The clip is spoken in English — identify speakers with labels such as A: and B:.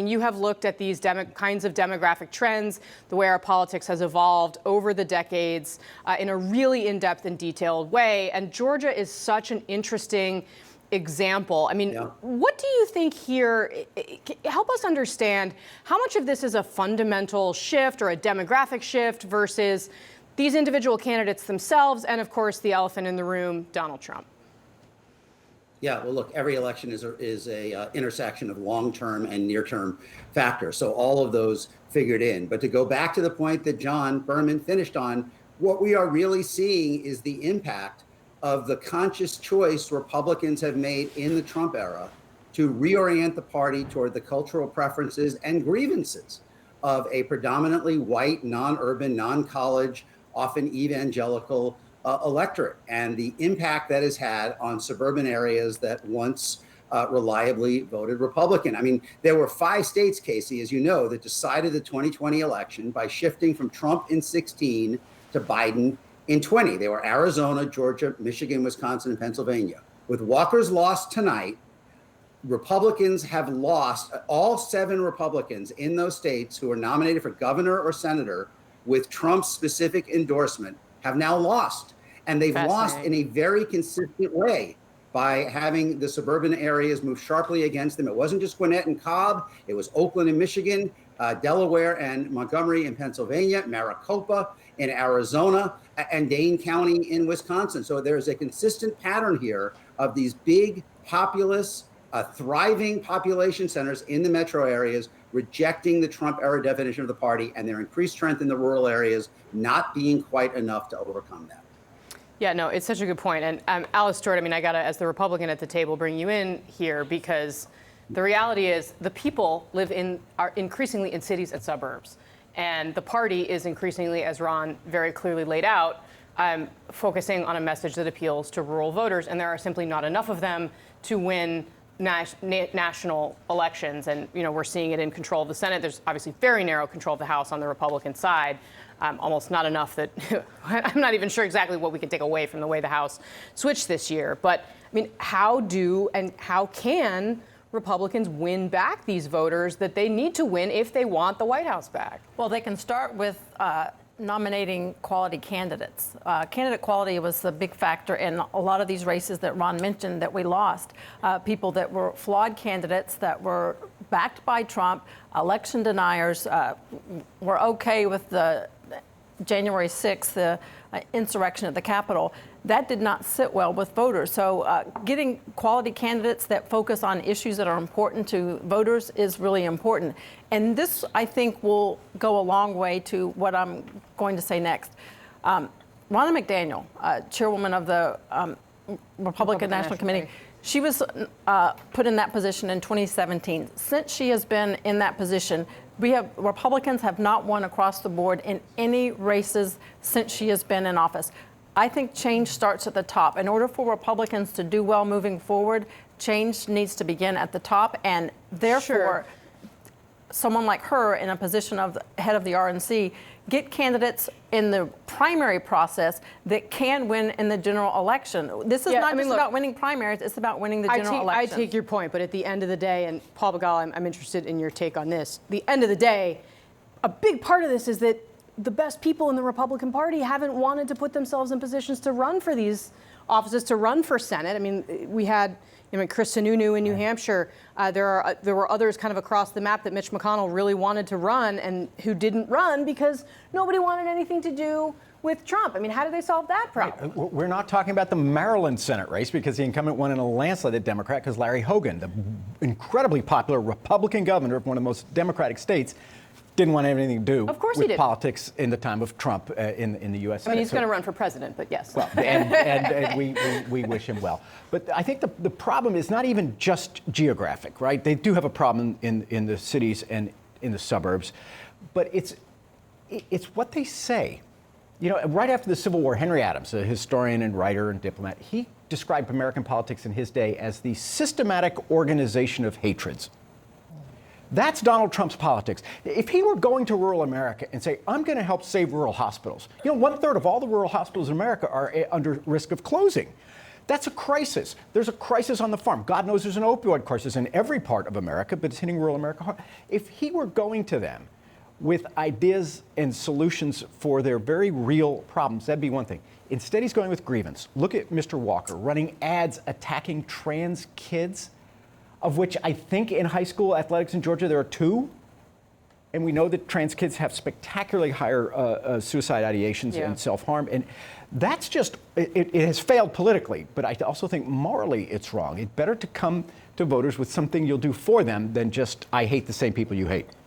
A: mean, you have looked at these kinds of demographic trends, the way our politics has evolved over the decades in a really in-depth and detailed way. And Georgia is such an interesting example. I mean, what do you think here? Help us understand how much of this is a fundamental shift or a demographic shift versus these individual candidates themselves and, of course, the elephant in the room, Donald Trump.
B: Yeah, well, look, every election is a intersection of long-term and near-term factors. So all of those figured in. But to go back to the point that John Berman finished on, what we are really seeing is the impact of the conscious choice Republicans have made in the Trump era to reorient the party toward the cultural preferences and grievances of a predominantly white, non-urban, non-college, often evangelical electorate, and the impact that has had on suburban areas that once reliably voted Republican. I mean, there were 5 states, Casey, as you know, that decided the 2020 election by shifting from Trump in 16 to Biden in 20. They were Arizona, Georgia, Michigan, Wisconsin, and Pennsylvania. With Walker's loss tonight, Republicans have lost, all 7 Republicans in those states who were nominated for governor or senator with Trump's specific endorsement have now lost. And they've lost in a very consistent way by having the suburban areas move sharply against them. It wasn't just Gwinnett and Cobb. It was Oakland in Michigan, Delaware and Montgomery in Pennsylvania, Maricopa in Arizona, and Dane County in Wisconsin. So there's a consistent pattern here of these big, populous, thriving population centers in the metro areas rejecting the Trump era definition of the party, and their increased strength in the rural areas not being quite enough to overcome that.
A: Yeah, no, it's such a good point. And Alice Stewart, I mean, I got to, as the Republican at the table, bring you in here because the reality is the people are increasingly in cities and suburbs. And the party is increasingly, as Ron very clearly laid out, focusing on a message that appeals to rural voters. And there are simply not enough of them to win national elections. And, you know, we're seeing it in control of the Senate. There's obviously very narrow control of the House on the Republican side. Almost not enough that I'm not even sure exactly what we can take away from the way the House switched this year. But, I mean, how can Republicans win back these voters that they need to win if they want the White House back?
C: Well, they can start with nominating quality candidates. Candidate quality was the big factor in a lot of these races that Ron mentioned that we lost. People that were flawed candidates that were backed by Trump, election deniers, were okay with the January 6th, the insurrection at the Capitol. That did not sit well with voters. So getting quality candidates that focus on issues that are important to voters is really important. And this, I think, will go a long way to what I'm going to say next. Ronna McDaniel, chairwoman of the Republican National Committee, she was put in that position in 2017. Since she has been in that position, Republicans have not won across the board in any races since she has been in office. I think change starts at the top. In order for Republicans to do well moving forward, change needs to begin at the top, and therefore, someone like her in a position of head of the RNC, get candidates in the primary process that can win in the general election. This is not just about winning primaries, it's about winning the general election.
A: I take your point, but at the end of the day, and Paul Begala, I'm interested in your take on this. The end of the day, a big part of this is that the best people in the Republican Party haven't wanted to put themselves in positions to run for these offices, to run for Senate. I mean, we had Chris Sununu in New Hampshire. There were others kind of across the map that Mitch McConnell really wanted to run and who didn't run because nobody wanted anything to do with Trump. I mean, how do they solve that problem?
D: Right. We're not talking about the Maryland Senate race because the incumbent won in a landslide Democrat because Larry Hogan, the incredibly popular Republican governor of one of the most Democratic states, didn't want anything to do with politics in the time of Trump in the U.S. Senate.
A: I mean, he's going to run for president, but yes.
D: Well, and we wish him well. But I think the problem is not even just geographic, right? They do have a problem in the cities and in the suburbs, but it's what they say. You know, right after the Civil War, Henry Adams, a historian and writer and diplomat, he described American politics in his day as the systematic organization of hatreds. That's Donald Trump's politics. If he were going to rural America and say, I'm going to help save rural hospitals, 1/3 of all the rural hospitals in America are under risk of closing. That's a crisis. There's a crisis on the farm. God knows there's an opioid crisis in every part of America, but it's hitting rural America hard. If he were going to them with ideas and solutions for their very real problems, that'd be one thing. Instead, he's going with grievance. Look at Mr. Walker running ads attacking trans kids, of which I think in high school athletics in Georgia there are 2. And we know that trans kids have spectacularly higher suicide ideations and self-harm. And that's just, it has failed politically, but I also think morally it's wrong. It's better to come to voters with something you'll do for them than just, I hate the same people you hate.